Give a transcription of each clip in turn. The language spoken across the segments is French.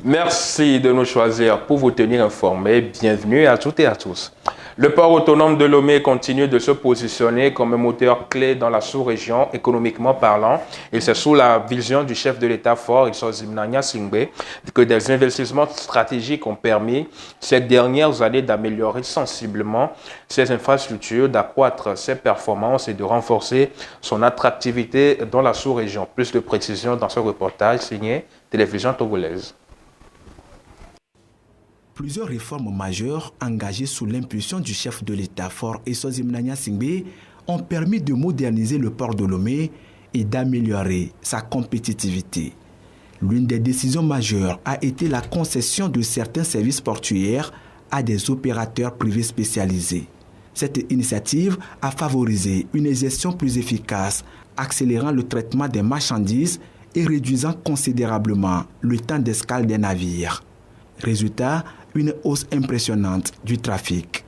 Merci de nous choisir pour vous tenir informés. Bienvenue à toutes et à tous. Le port autonome de Lomé continue de se positionner comme un moteur clé dans la sous-région, économiquement parlant. Et c'est sous la vision du chef de l'État fort, Isos Mnanya Singbe, que des investissements stratégiques ont permis ces dernières années d'améliorer sensiblement ses infrastructures, d'accroître ses performances et de renforcer son attractivité dans la sous-région. Plus de précisions dans ce reportage signé Télévision Togolaise. Plusieurs réformes majeures engagées sous l'impulsion du chef de l'État fort Isos Mnanya Singbe ont permis de moderniser le port de Lomé et d'améliorer sa compétitivité. L'une des décisions majeures a été la concession de certains services portuaires à des opérateurs privés spécialisés. Cette initiative a favorisé une gestion plus efficace, accélérant le traitement des marchandises et réduisant considérablement le temps d'escale des navires. Résultat, une hausse impressionnante du trafic.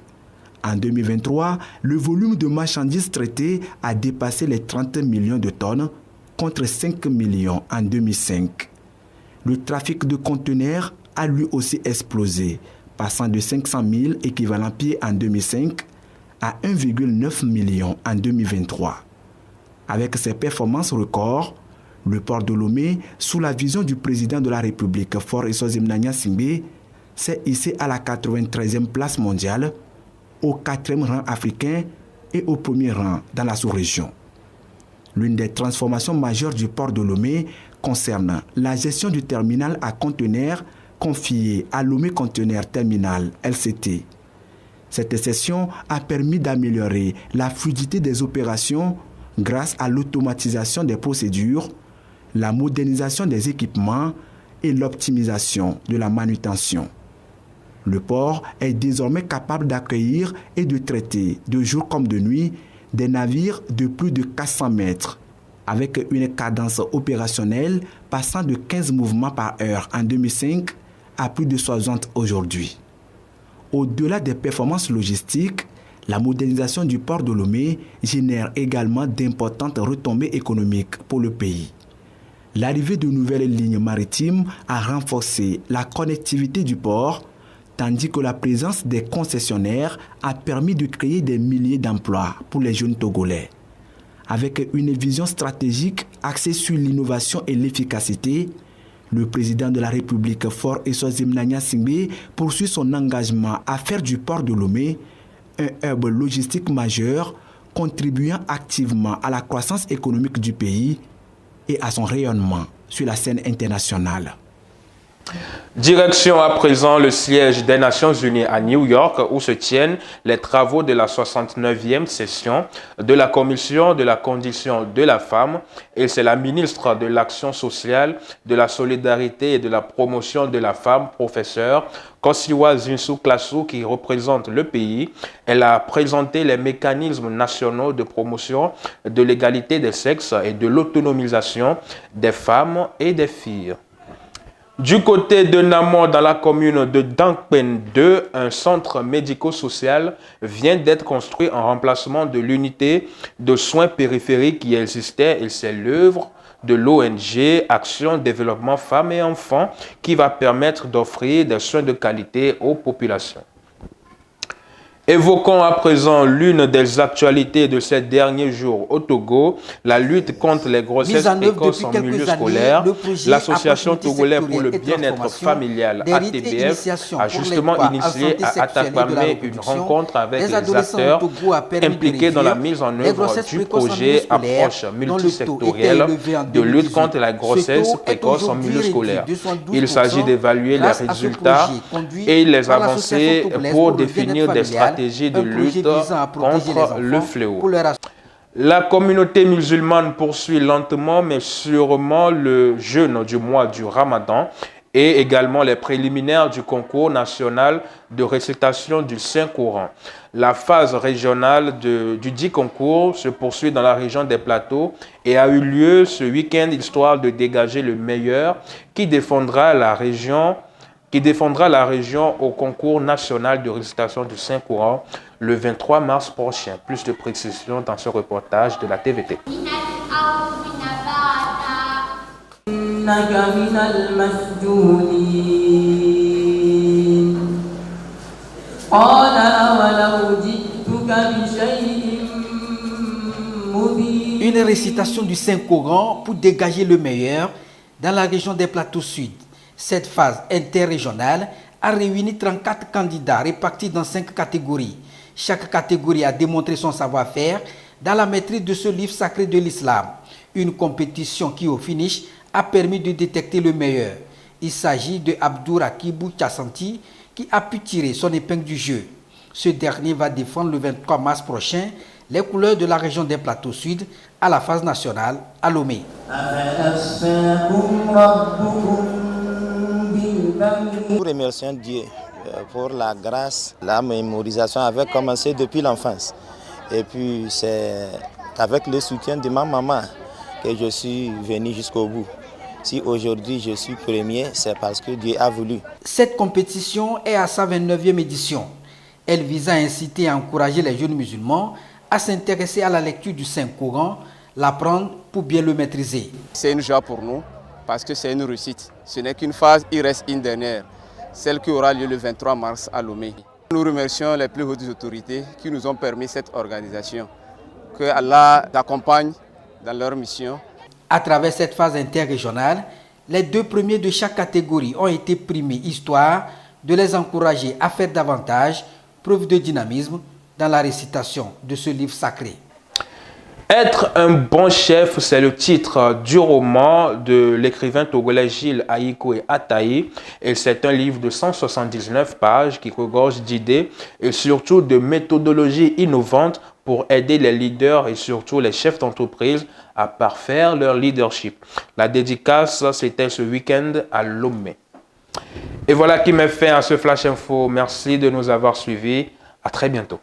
En 2023, le volume de marchandises traitées a dépassé les 30 millions de tonnes contre 5 millions en 2005. Le trafic de conteneurs a lui aussi explosé, passant de 500 000 équivalents pieds en 2005 à 1,9 million en 2023. Avec ses performances records, le port de Lomé, sous la vision du président de la République, Faure Isos Mnanya Singbe, s'est hissé à la 93e place mondiale, au 4e rang africain et au 1er rang dans la sous-région. L'une des transformations majeures du port de Lomé concerne la gestion du terminal à conteneurs confié à Lomé Container Terminal LCT. Cette cession a permis d'améliorer la fluidité des opérations grâce à l'automatisation des procédures, la modernisation des équipements et l'optimisation de la manutention. Le port est désormais capable d'accueillir et de traiter de jour comme de nuit des navires de plus de 400 mètres, avec une cadence opérationnelle passant de 15 mouvements par heure en 2005 à plus de 60 aujourd'hui. Au-delà des performances logistiques, la modernisation du port de Lomé génère également d'importantes retombées économiques pour le pays. L'arrivée de nouvelles lignes maritimes a renforcé la connectivité du port, tandis que la présence des concessionnaires a permis de créer des milliers d'emplois pour les jeunes Togolais. Avec une vision stratégique axée sur l'innovation et l'efficacité, le président de la République, Faure Isos Mnanya Singbe, poursuit son engagement à faire du port de Lomé un hub logistique majeur, contribuant activement à la croissance économique du pays et à son rayonnement sur la scène internationale. Direction à présent le siège des Nations Unies à New York où se tiennent les travaux de la 69e session de la Commission de la condition de la femme et c'est la ministre de l'Action sociale, de la solidarité et de la promotion de la femme, professeure Kosiwa Zinsou Klassou qui représente le pays. Elle a présenté les mécanismes nationaux de promotion de l'égalité des sexes et de l'autonomisation des femmes et des filles. Du côté de Namon, dans la commune de Dankpen 2, un centre médico-social vient d'être construit en remplacement de l'unité de soins périphériques qui existait et c'est l'œuvre de l'ONG Action Développement Femmes et Enfants qui va permettre d'offrir des soins de qualité aux populations. Évoquons à présent l'une des actualités de ces derniers jours au Togo, la lutte contre les grossesses précoces en milieu scolaire. L'association togolaise pour le bien-être familial ATBF a justement initié à Atakpamé une rencontre avec les acteurs impliqués dans la mise en œuvre du projet approche multisectorielle de lutte contre la grossesse précoce en milieu scolaire. Il s'agit d'évaluer les résultats et les avancées pour définir des stratégies de lutte contre le fléau. La communauté musulmane poursuit lentement mais sûrement le jeûne du mois du Ramadan et également les préliminaires du concours national de récitation du Saint-Coran. La phase régionale du dit concours se poursuit dans la région des Plateaux et a eu lieu ce week-end histoire de dégager le meilleur qui défendra la région au concours national de récitation du Saint-Coran le 23 mars prochain. Plus de précisions dans ce reportage de la TVT. Une récitation du Saint-Coran pour dégager le meilleur dans la région des Plateaux Sud. Cette phase interrégionale a réuni 34 candidats répartis dans 5 catégories. Chaque catégorie a démontré son savoir-faire dans la maîtrise de ce livre sacré de l'islam. Une compétition qui, au finish, a permis de détecter le meilleur. Il s'agit de Abdourakibou Tchassanti qui a pu tirer son épingle du jeu. Ce dernier va défendre le 23 mars prochain les couleurs de la région des Plateaux Sud à la phase nationale à Lomé. Nous remercions Dieu pour la grâce. La mémorisation avait commencé depuis l'enfance. Et puis c'est avec le soutien de ma maman que je suis venu jusqu'au bout. Si aujourd'hui je suis premier, c'est parce que Dieu a voulu. Cette compétition est à sa 29e édition. Elle vise à inciter et à encourager les jeunes musulmans à s'intéresser à la lecture du Saint-Coran, l'apprendre pour bien le maîtriser. C'est une joie pour nous parce que c'est une réussite. Ce n'est qu'une phase, il reste une dernière, celle qui aura lieu le 23 mars à Lomé. Nous remercions les plus hautes autorités qui nous ont permis cette organisation. Que Allah accompagne dans leur mission. À travers cette phase interrégionale, les 2 premiers de chaque catégorie ont été primés, histoire de les encourager à faire davantage preuve de dynamisme dans la récitation de ce livre sacré. Être un bon chef, c'est le titre du roman de l'écrivain togolais Gilles Ayikoué Ataï. Et c'est un livre de 179 pages qui regorge d'idées et surtout de méthodologies innovantes pour aider les leaders et surtout les chefs d'entreprise à parfaire leur leadership. La dédicace, c'était ce week-end à Lomé. Et voilà qui met fin à ce Flash Info. Merci de nous avoir suivis. À très bientôt.